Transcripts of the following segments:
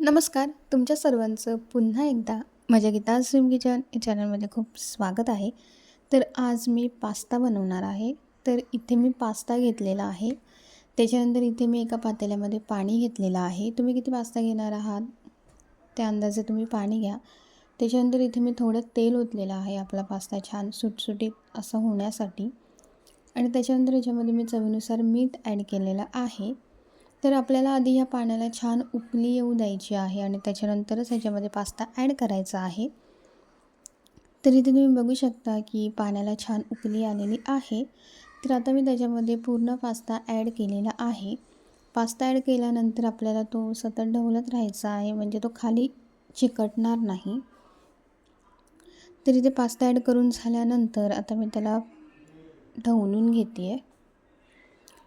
नमस्कार. तुमच्या सर्वांचं पुन्हा एकदा माझ्या गीता स्ट्रीम किचन या चॅनलमध्ये खूप स्वागत आहे. तर आज मी पास्ता बनवणार आहे. तर इथे मी पास्ता घेतलेला आहे. त्याच्यानंतर इथे मी एका पातेल्यामध्ये पाणी घेतलेलं आहे. तुम्ही किती पास्ता घेणार आहात त्या अंदाजे तुम्ही पाणी घ्या. त्याच्यानंतर इथे मी थोडं तेल ओतलेलं आहे आपला पास्ता छान सुटसुटीत असं होण्यासाठी. आणि त्याच्यानंतर याच्यामध्ये मी चवीनुसार मीठ ॲड केलेलं आहे. तर आपल्याला आधी ह्या पाण्याला छान उकळी येऊ द्यायची आहे आणि त्याच्यानंतरच ह्याच्यामध्ये पास्ता ॲड करायचा आहे. तर इथे तुम्ही बघू शकता की पाण्याला छान उकळी आलेली आहे. तर आता मी त्याच्यामध्ये पूर्ण पास्ता ॲड केलेला आहे. पास्ता ॲड केल्यानंतर आपल्याला तो सतत ढवळत राहायचा आहे, म्हणजे तो खाली चिकटणार नाही. तर इथे पास्ता ॲड करून झाल्यानंतर आता मी त्याला ढवळून घेते आहे.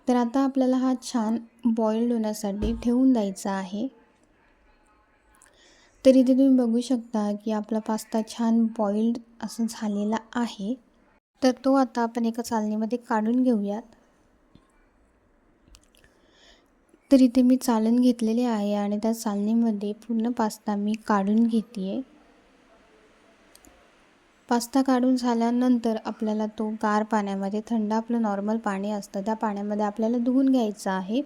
तर आता आपल्याला हा छान बॉइल्ड होण्यासाठी ठेवून द्यायचा आहे. तर इथे तुम्ही बघू शकता की आपला पास्ता छान बॉइल्ड असं झालेला आहे. तर तो आता आपण एका चाळणीमध्ये काढून घेऊयात. तर इथे मी चाळण घेतलेले आहे आणि त्या चाळणीमध्ये पूर्ण पास्ता मी काढून घेते आहे. पास्ता काढून झाल्यानंतर आपल्याला तो गार पाण्यामध्ये, थंड आपलं नॉर्मल पाणी असतं त्या पाण्यामध्ये आपल्याला धुवून घ्यायचा आहे,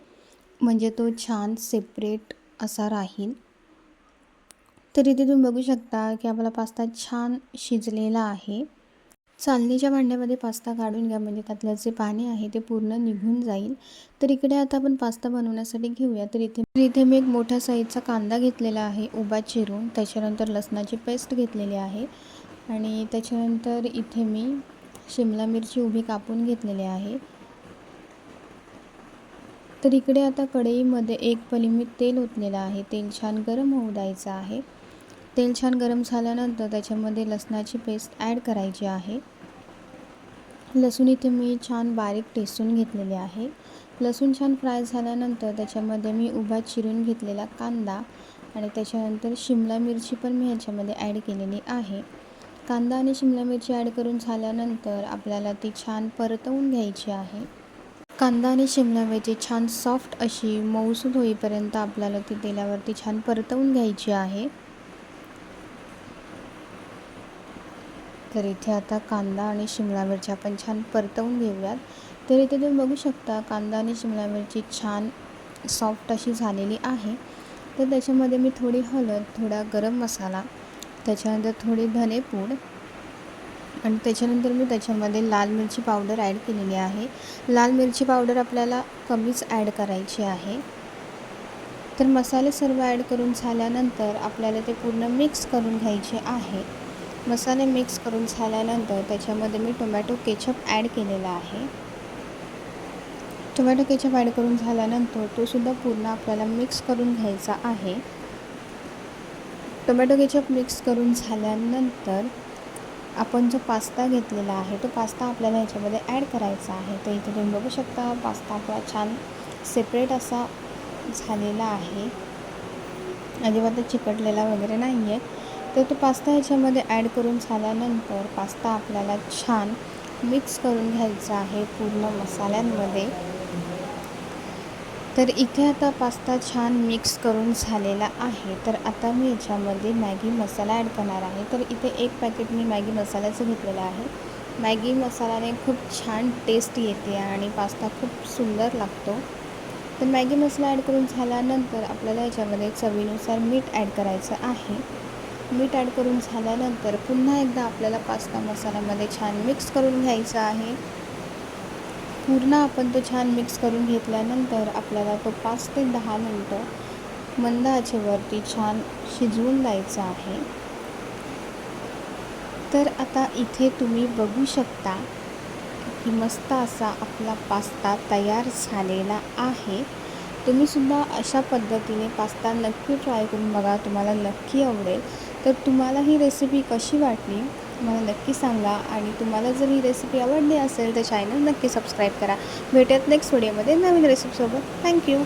म्हणजे तो छान सेपरेट असा राहील. तर इथे तुम्ही बघू शकता की आपला पास्ता छान शिजलेला आहे. चाळणीच्या भांड्यामध्ये पास्ता काढून घ्या, म्हणजे त्यातलं जे पाणी आहे ते पूर्ण निघून जाईल. तर इकडे आता आपण पास्ता बनवण्यासाठी घेऊया. तर इथे मी एक मोठ्या साईजचा कांदा घेतलेला आहे उभा चिरून. त्याच्यानंतर लसणाची पेस्ट घेतलेली आहे आणि त्याच्यानंतर इथे मी शिमला मिरची उभी कापून घेतलेली आहे. तर इकडे आता कढईमध्ये एक पळी मी तेल ओतलेलं आहे. तेल छान गरम होऊ द्यायचं आहे. तेल छान गरम झाल्यानंतर त्याच्यामध्ये लसणाची पेस्ट ॲड करायची आहे. लसूण इथे मी छान बारीक ठेचून घेतलेले आहे. लसूण छान फ्राय झाल्यानंतर त्याच्यामध्ये मी उभा चिरून घेतलेला कांदा आणि त्याच्यानंतर शिमला मिरची पण मी ह्याच्यामध्ये ॲड केलेली आहे. कांदा आणि शिमला मिरची ॲड करून झाल्यानंतर आपल्याला ती छान परतवून घ्यायची आहे. कांदा आणि शिमला मिरची छान सॉफ्ट अशी मऊसूद होईपर्यंत आपल्याला ती तेलावरती छान परतवून घ्यायची आहे. तर इथे आता कांदा आणि शिमला मिरची आपण छान परतवून घेऊयात. तर इथे तुम्ही बघू शकता कांदा आणि शिमला मिरची छान सॉफ्ट अशी झालेली आहे. तर त्याच्यामध्ये मी थोडी हळद, थोडा गरम मसाला, त्याच्यानंतर थोडी धनेपूड आणि त्याच्यानंतर मी त्याच्यामध्ये लाल मिरची पावडर ॲड केलेली आहे. लाल मिरची पावडर आपल्याला कमीच ॲड करायची आहे. तर मसाले सर्व ॲड करून झाल्यानंतर आपल्याला ते पूर्ण मिक्स करून घ्यायचे आहे. मसाले मिक्स करून झाल्यानंतर त्याच्यामध्ये मी टोमॅटो केचप ॲड केलेला आहे. टोमॅटो केचप ॲड करून झाल्यानंतर तो सुद्धा पूर्ण आपल्याला मिक्स करून घ्यायचा आहे. टोमॅटो केचप मिक्स करून झाल्यानंतर आपण जो पास्ता घेतलेला आहे तो पास्ता आपल्याला ह्याच्यामध्ये ॲड करायचा आहे. तर इथे तुम्ही बघू शकता पास्ता आपला छान सेपरेट असा झालेला आहे, अजिबात चिकटलेला वगैरे नाही आहे. तर तो पास्ता ह्याच्यामध्ये ॲड करून झाल्यानंतर पास्ता आपल्याला छान मिक्स करून घ्यायचा आहे पूर्ण मसाल्यांमध्ये. तर इथे आता पास्ता छान मिक्स करून झालेला आहे. तर आता मी याच्यामध्ये मॅगी मसाला ॲड करणार आहे. तर इथे एक पॅकेट मी मॅगी मसाल्याचं घेतलेलं आहे. मॅगी मसाल्याने खूप छान टेस्ट येते आणि पास्ता खूप सुंदर लागतो. तर मॅगी मसाला ॲड करून झाल्यानंतर आपल्याला याच्यामध्ये चवीनुसार मीठ ॲड करायचं आहे. मीठ ॲड करून झाल्यानंतर पुन्हा एकदा आपल्याला पास्ता मसाल्यामध्ये छान मिक्स करून घ्यायचा आहे. पूर्ण आपण तो छान मिक्स करून घेतल्यानंतर आपल्याला तो 5 ते 10 मिनटं मंद आचेवरती छान शिजवून द्यायचा आहे. तर आता इथे तुम्ही बघू शकता की मस्त असा आपला पास्ता तयार झालेला आहे. तुम्हीसुद्धा अशा पद्धतीने पास्ता नक्की ट्राय करून बघा, तुम्हाला नक्की आवडेल. तर तुम्हाला ही रेसिपी कशी वाटली मला नक्की सांगा आणि तुम्हाला जर ही रेसिपी आवडली असेल तर चॅनल नक्की सबस्क्राईब करा. भेटूयात नेक्स्ट व्हिडिओमध्ये नवीन रेसिपीसोबत. थँक्यू.